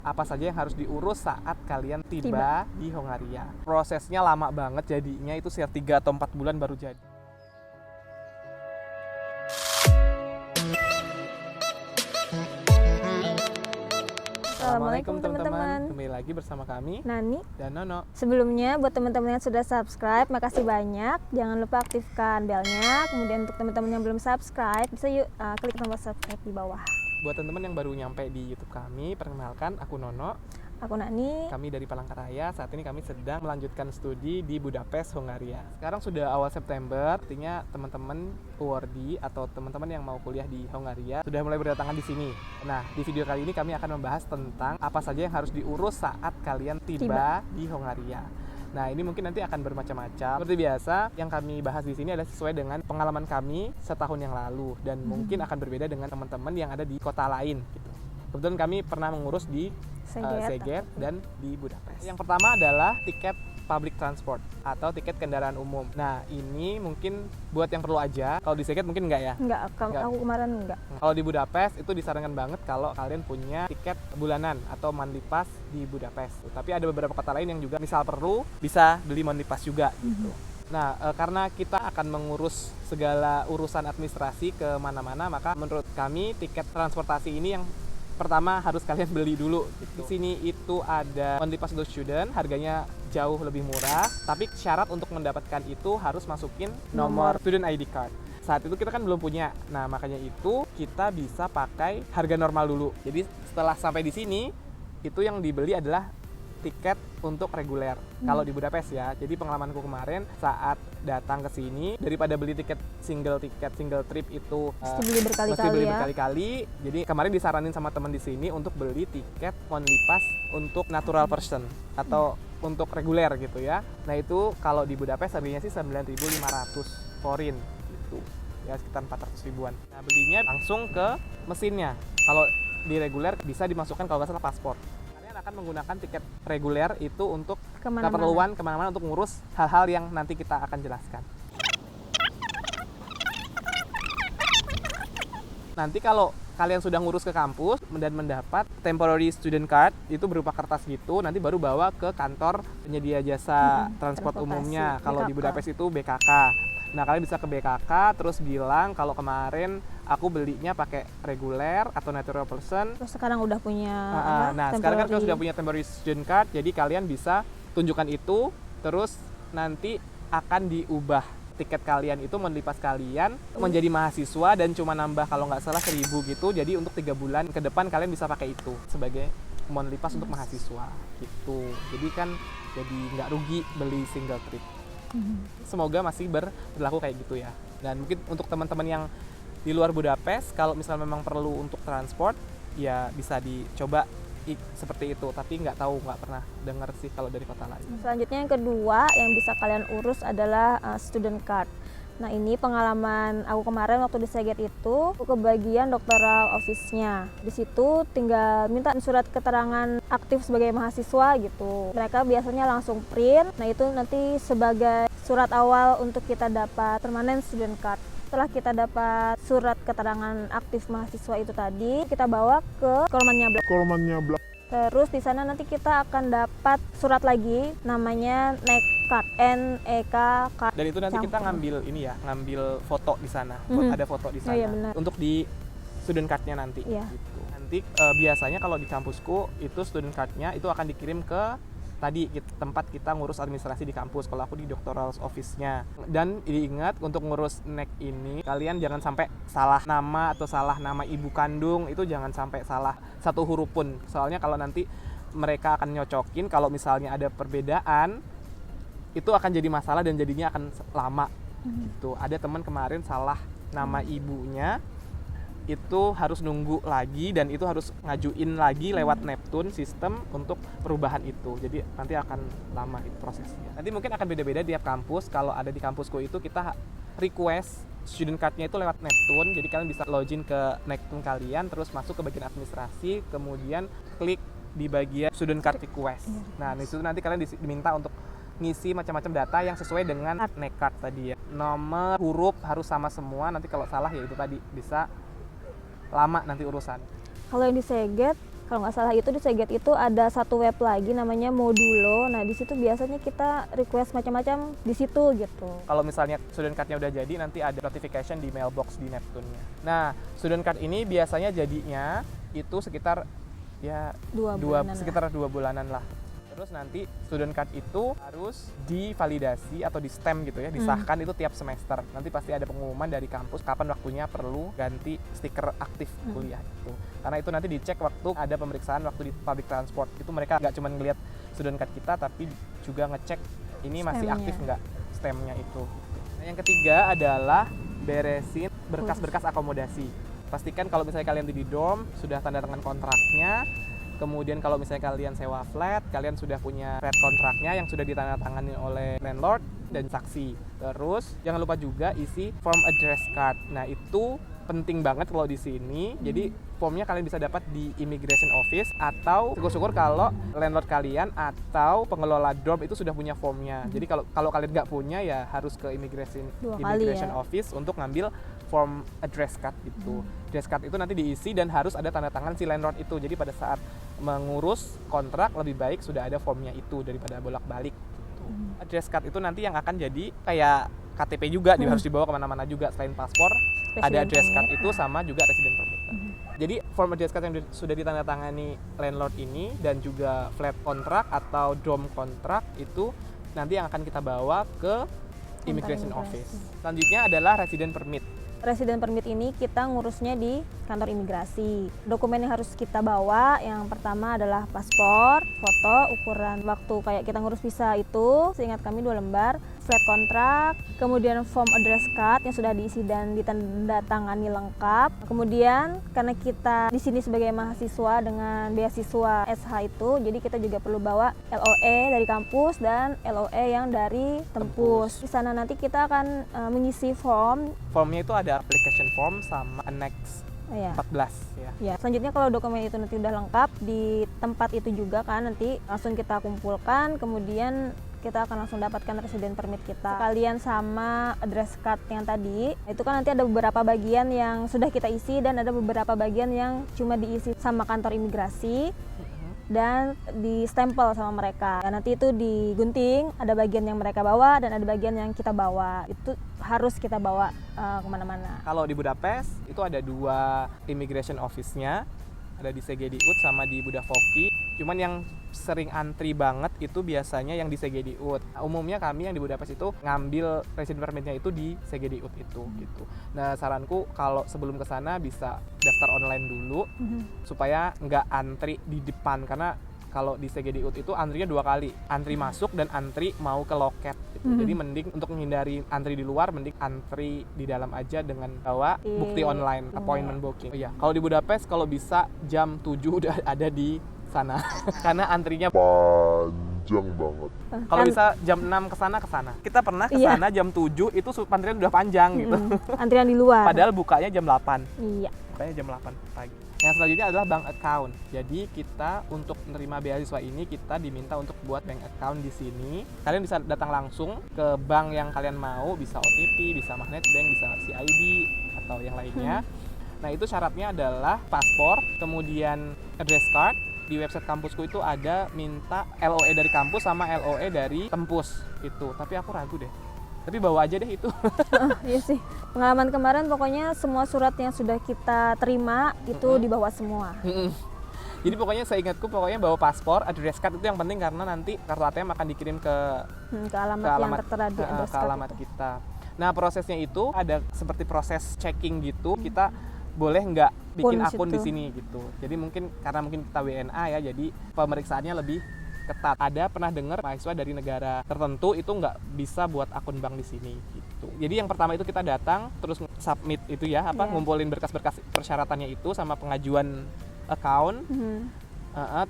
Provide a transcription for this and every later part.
Apa saja yang harus diurus saat kalian tiba di Hongaria. Prosesnya lama banget jadinya, itu sekitar 3 atau 4 bulan baru jadi. Assalamualaikum teman-teman. Kembali lagi bersama kami Nani dan Nono. Sebelumnya buat teman-teman yang sudah subscribe, makasih banyak. Jangan lupa aktifkan belnya. Kemudian untuk teman-teman yang belum subscribe, bisa klik tombol subscribe di bawah. Buat teman-teman yang baru nyampe di YouTube kami, perkenalkan aku Nono. Aku Nani. Kami dari Palangkaraya. Saat ini kami sedang melanjutkan studi di Budapest, Hongaria. Sekarang sudah awal September, artinya teman-teman UORDI atau teman-teman yang mau kuliah di Hongaria sudah mulai berdatangan di sini. Nah, di video kali ini kami akan membahas tentang apa saja yang harus diurus saat kalian tiba di Hongaria. Nah, ini mungkin nanti akan bermacam-macam. Seperti biasa, yang kami bahas di sini adalah sesuai dengan pengalaman kami setahun yang lalu dan mungkin akan berbeda dengan teman-teman yang ada di kota lain gitu. Kebetulan kami pernah mengurus di Szeged dan di Budapest. Yang pertama adalah tiket public transport atau tiket kendaraan umum. Nah, ini mungkin buat yang perlu aja. Kalau di Szeged mungkin enggak ya? Enggak, aku kemarin enggak. Kalau di Budapest itu disarankan banget kalau kalian punya tiket bulanan atau monthly pass di Budapest. Tapi ada beberapa kota lain yang juga misal perlu bisa beli monthly pass juga gitu. Nah, karena kita akan mengurus segala urusan administrasi ke mana-mana, maka menurut kami tiket transportasi ini yang pertama harus kalian beli dulu gitu. Di sini itu ada monthly pass untuk student, harganya jauh lebih murah, tapi syarat untuk mendapatkan itu harus masukin nomor student ID card. Saat itu kita kan belum punya. Nah, makanya itu kita bisa pakai harga normal dulu. Jadi setelah sampai di sini, itu yang dibeli adalah tiket untuk reguler. Kalau di Budapest ya. Jadi pengalamanku kemarin saat datang ke sini, daripada beli single trip itu mesti beli berkali-kali. Jadi kemarin disaranin sama teman di sini untuk beli tiket monthly pass untuk natural person atau untuk reguler gitu ya. Nah, itu kalau di Budapest harganya sih 9.500 forin gitu. Ya sekitar 400 ribuan. Nah, belinya langsung ke mesinnya. Kalau di reguler bisa dimasukkan kalau nggak salah paspor. Akan menggunakan tiket reguler itu untuk keperluan kemana-mana untuk ngurus hal-hal yang nanti kita akan jelaskan. Nanti kalau kalian sudah ngurus ke kampus dan mendapat temporary student card, itu berupa kertas gitu, nanti baru bawa ke kantor penyedia jasa transport umumnya. Kalau di Budapest itu BKK. Nah, kalian bisa ke BKK terus bilang kalau kemarin aku belinya pakai reguler atau natural person. Terus sekarang udah punya sekarang kan kalian sudah punya temporary student card, jadi kalian bisa tunjukkan itu, terus nanti akan diubah tiket kalian itu monthly pass kalian menjadi mahasiswa dan cuma nambah kalau nggak salah 1.000 gitu. Jadi untuk 3 bulan ke depan kalian bisa pakai itu sebagai monthly pass untuk mahasiswa gitu. Jadi kan jadi nggak rugi beli single trip. Semoga masih berlaku kayak gitu ya. Dan mungkin untuk teman-teman yang di luar Budapest, kalau misalnya memang perlu untuk transport, ya bisa dicoba seperti itu. Tapi nggak pernah dengar sih kalau dari kota lain. Selanjutnya yang kedua yang bisa kalian urus adalah student card. Nah, ini pengalaman aku kemarin waktu di Szeged itu, aku ke bagian doctoral office-nya. Di situ tinggal minta surat keterangan aktif sebagai mahasiswa gitu. Mereka biasanya langsung print. Nah, itu nanti sebagai surat awal untuk kita dapat permanent student card. Setelah kita dapat surat keterangan aktif mahasiswa itu tadi, kita bawa ke Kolomanya Blok. Terus di sana nanti kita akan dapat surat lagi namanya NEC card, NEK card. Dan itu nanti kita ngambil foto di sana. Ada foto di sana. Iya, benar. Untuk di student card-nya nanti gitu. Nanti biasanya kalau di kampusku itu student card-nya itu akan dikirim ke tempat kita ngurus administrasi di kampus. Kalau aku di doctoral office-nya. Dan diingat untuk ngurus NEC ini kalian jangan sampai salah nama atau salah nama ibu kandung, itu jangan sampai salah satu huruf pun. Soalnya kalau nanti mereka akan nyocokin, kalau misalnya ada perbedaan itu akan jadi masalah dan jadinya akan lama. Gitu. Ada teman kemarin salah nama ibunya, itu harus nunggu lagi dan itu harus ngajuin lagi lewat Neptune sistem untuk perubahan itu. Jadi nanti akan lama itu prosesnya. Nanti mungkin akan beda-beda tiap kampus. Kalau ada di kampusku itu kita request student card-nya itu lewat Neptune. Jadi kalian bisa login ke Neptune kalian, terus masuk ke bagian administrasi, kemudian klik di bagian student card request. Nah, di situ nanti kalian diminta untuk ngisi macam-macam data yang sesuai dengan NEC card tadi ya. Nomor, huruf harus sama semua. Nanti kalau salah ya itu tadi bisa lama nanti urusan. Kalau yang di Szeged Kalau nggak salah itu di Seget itu ada satu web lagi namanya Modulo. Nah di situ biasanya kita request macam-macam di situ gitu. Kalau misalnya student card-nya udah jadi, nanti ada notification di mailbox di Neptune-nya. Nah, student card ini biasanya jadinya itu sekitar ya sekitar 2 bulanan lah. Terus nanti student card itu harus divalidasi atau di stamp gitu ya, disahkan itu tiap semester. Nanti pasti ada pengumuman dari kampus kapan waktunya perlu ganti stiker aktif kuliah itu. Karena itu nanti dicek waktu ada pemeriksaan waktu di public transport. Itu mereka nggak cuma ngelihat student card kita, tapi juga ngecek ini masih aktif nggak stamp-nya itu. Nah, yang ketiga adalah beresin berkas-berkas akomodasi. Pastikan kalau misalnya kalian di dorm sudah tanda tangan kontraknya. Kemudian kalau misalnya kalian sewa flat, kalian sudah punya flat kontraknya yang sudah ditandatangani oleh landlord dan saksi. Terus jangan lupa juga isi form address card. Nah itu penting banget kalau di sini. Jadi formnya kalian bisa dapat di immigration office, atau syukur-syukur kalau landlord kalian atau pengelola dorm itu sudah punya formnya. Jadi kalau kalian nggak punya ya harus ke immigration office untuk ngambil form address card itu. Address card itu nanti diisi dan harus ada tanda tangan si landlord itu. Jadi pada saat mengurus kontrak lebih baik sudah ada formnya itu daripada bolak-balik gitu. Address card itu nanti yang akan jadi kayak KTP juga, harus dibawa kemana-mana juga. Selain paspor, ada address card itu sama juga resident permit. Jadi form address card yang sudah ditandatangani landlord ini dan juga flat kontrak atau dorm kontrak itu nanti yang akan kita bawa ke immigration office. Selanjutnya adalah resident permit. Resident permit ini kita ngurusnya di kantor imigrasi. Dokumen yang harus kita bawa yang pertama adalah paspor, foto, ukuran waktu kayak kita ngurus visa itu, seingat kami 2 lembar, flat kontrak, kemudian form address card yang sudah diisi dan ditandatangani lengkap. Kemudian karena kita di sini sebagai mahasiswa dengan beasiswa SH itu, jadi kita juga perlu bawa LOE dari kampus dan LOE yang dari Tempus. Di sana nanti kita akan mengisi form. Formnya itu ada application form sama annex 14 ya. Ya. Selanjutnya kalau dokumen itu nanti udah lengkap di tempat itu juga kan nanti langsung kita kumpulkan, kemudian kita akan langsung dapatkan resident permit kita. Sekalian sama address card yang tadi, itu kan nanti ada beberapa bagian yang sudah kita isi dan ada beberapa bagian yang cuma diisi sama kantor imigrasi dan di stempel sama mereka. Dan nanti itu digunting, ada bagian yang mereka bawa dan ada bagian yang kita bawa. Itu harus kita bawa kemana-mana. Kalau di Budapest itu ada 2 immigration office-nya, ada di CGD UT sama di Budapest. Cuman yang sering antri banget itu biasanya yang di CGD UT. Nah, umumnya kami yang di Budapest itu ngambil resident permit-nya itu di CGD UT itu gitu. Nah, saranku kalau sebelum ke sana bisa daftar online dulu supaya nggak antri di depan, karena kalau di CGD UT itu antrinya 2 kali, antri masuk dan antri mau ke loket gitu. Jadi mending untuk menghindari antri di luar, mending antri di dalam aja dengan bawa bukti online, appointment booking. Oh iya, kalau di Budapest kalau bisa jam 7 udah ada di sana karena antrinya panjang banget. Kalau bisa jam 6 ke sana. Kita pernah ke sana jam 7 itu antrian udah panjang gitu. Antrian di luar. Padahal bukanya jam 8. Iya. Bukanya jam 8 pagi. Yang selanjutnya adalah bank account. Jadi kita untuk menerima beasiswa ini kita diminta untuk buat bank account di sini. Kalian bisa datang langsung ke bank yang kalian mau, bisa OTP, bisa Magnet Bank, bisa CID atau yang lainnya. Nah, itu syaratnya adalah paspor, kemudian address card. Di website kampusku itu ada minta LOE dari kampus sama LOE dari Tempus itu. Tapi aku ragu deh. Tapi bawa aja deh itu. Iya sih. Pengalaman kemarin pokoknya semua surat yang sudah kita terima itu dibawa semua. Jadi pokoknya saya ingatku pokoknya bawa paspor, address card itu yang penting karena nanti kartu ATM akan dikirim ke alamat yang tertera di address ke card alamat itu. kita. Nah, prosesnya itu ada seperti proses checking gitu. Kita boleh nggak bikin akun di sini gitu. Jadi mungkin karena mungkin kita WNA ya, jadi pemeriksaannya lebih ketat. Ada pernah dengar mahasiswa dari negara tertentu itu nggak bisa buat akun bank di sini gitu. Jadi yang pertama itu kita datang terus submit itu ya ngumpulin berkas-berkas persyaratannya itu sama pengajuan account.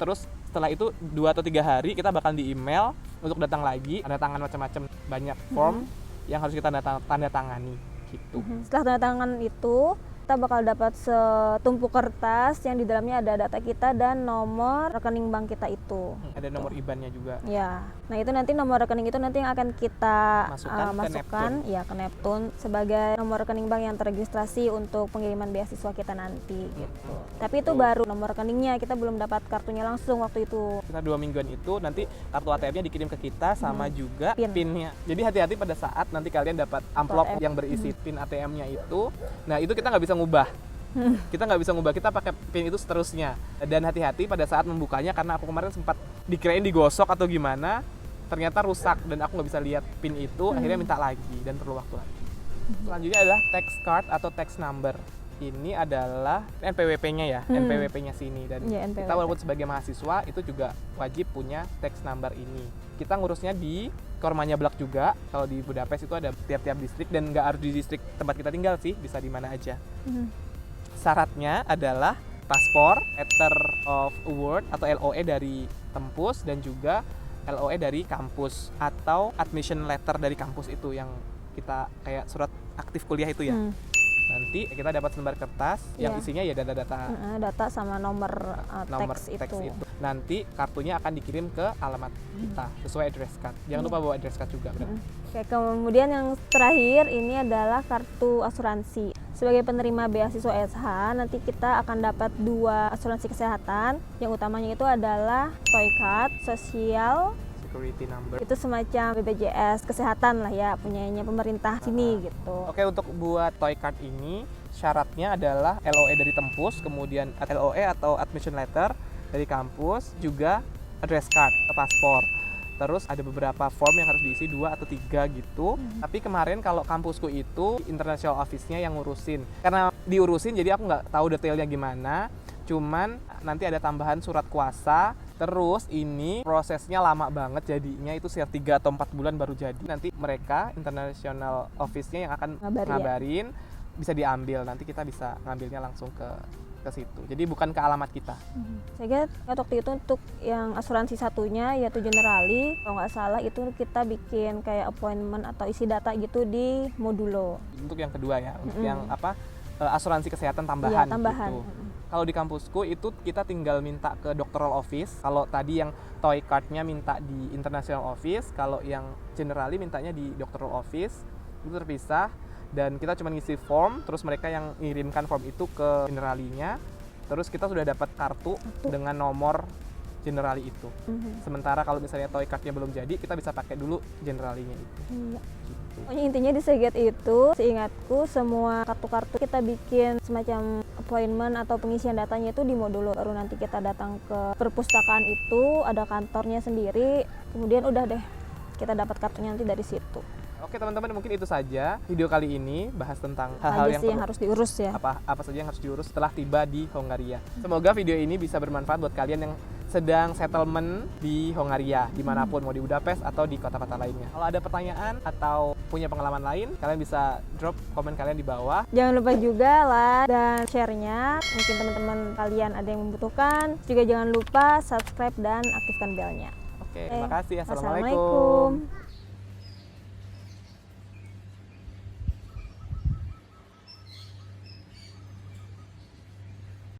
Terus setelah itu 2 atau 3 hari kita bakal di email untuk datang lagi, ada tangan macam-macam banyak form yang harus kita tanda tangani gitu. Setelah tanda tangan itu kita bakal dapat setumpuk kertas yang di dalamnya ada data kita dan nomor rekening bank kita itu. Ada nomor IBAN-nya juga. Ya, nah itu nanti nomor rekening itu nanti yang akan kita masukkan ya ke Neptune sebagai nomor rekening bank yang terregistrasi untuk pengiriman beasiswa kita nanti gitu. Tapi itu baru nomor rekeningnya, kita belum dapat kartunya langsung waktu itu. Kita 2 mingguan itu nanti kartu ATM-nya dikirim ke kita sama juga PIN-nya. Jadi hati-hati pada saat nanti kalian dapat amplop yang berisi PIN ATM-nya itu. Nah itu kita nggak bisa ngubah. Kita pakai PIN itu seterusnya. Dan hati-hati pada saat membukanya karena aku kemarin sempat dikirain digosok atau gimana, ternyata rusak dan aku nggak bisa lihat PIN itu, akhirnya minta lagi dan perlu waktu lagi. Selanjutnya adalah tax card atau tax number. Ini adalah NPWP-nya ya, NPWP-nya sini dan kita walaupun sebagai mahasiswa itu juga wajib punya tax number ini. Kita ngurusnya di Kormanya Blak juga. Kalau di Budapest itu ada tiap-tiap distrik dan nggak harus di distrik tempat kita tinggal sih, bisa di mana aja. Syaratnya adalah paspor, letter of award atau LOE dari Tempus dan juga LOE dari kampus atau admission letter dari kampus itu yang kita kayak surat aktif kuliah itu ya. Nanti kita dapat selembar kertas yang isinya ya data sama nomor teks itu. Nanti kartunya akan dikirim ke alamat kita sesuai address card. Jangan lupa bawa address card juga. Oke, kemudian yang terakhir ini adalah kartu asuransi. Sebagai penerima beasiswa SH, nanti kita akan dapat 2 asuransi kesehatan. Yang utamanya itu adalah Toy Card, Sosial Security number. Itu semacam BPJS kesehatan lah ya, punyanya pemerintah sini gitu. Oke, untuk buat Toy Card ini syaratnya adalah LOE dari Tempus, kemudian LOE atau admission letter dari kampus, juga address card, paspor. Terus ada beberapa form yang harus diisi 2 atau 3 gitu. Tapi kemarin kalau kampusku itu international office-nya yang ngurusin. Karena diurusin jadi aku nggak tahu detailnya gimana. Cuman nanti ada tambahan surat kuasa. Terus ini prosesnya lama banget jadinya, itu sekitar 3 atau 4 bulan baru jadi. Nanti mereka international office-nya yang akan ngabarin, bisa diambil. Nanti kita bisa ngambilnya langsung ke situ. Jadi bukan ke alamat kita. Saya kira waktu itu untuk yang asuransi satunya yaitu Generali, kalau nggak salah itu kita bikin kayak appointment atau isi data gitu di Modulo. Untuk yang kedua ya, untuk yang asuransi kesehatan tambahan. Iya, tambahan. Gitu. Kalau di kampusku itu kita tinggal minta ke doctoral office. Kalau tadi yang Toy Card-nya minta di international office, kalau yang Generali mintanya di doctoral office. Itu terpisah dan kita cuma ngisi form, terus mereka yang ngirimkan form itu ke Generalinya. Terus kita sudah dapat kartu dengan nomor Generali itu. Sementara kalau misalnya Toy Card-nya belum jadi, kita bisa pakai dulu Generalinya itu. Pokoknya intinya di Seget itu, seingatku semua kartu-kartu kita bikin semacam appointment atau pengisian datanya itu di Modulo. Baru nanti kita datang ke perpustakaan itu, ada kantornya sendiri, kemudian udah deh kita dapat kartunya nanti dari situ. Oke teman-teman, mungkin itu saja video kali ini, bahas tentang hal-hal yang harus diurus ya. Apa saja yang harus diurus setelah tiba di Hongaria. Semoga video ini bisa bermanfaat buat kalian yang sedang settlement di Hongaria, dimanapun, mau di Budapest atau di kota-kota lainnya. Kalau ada pertanyaan atau punya pengalaman lain, kalian bisa drop komen kalian di bawah. Jangan lupa juga like dan share-nya, mungkin teman-teman kalian ada yang membutuhkan. Juga jangan lupa subscribe dan aktifkan belnya. Oke, terima kasih. Assalamualaikum.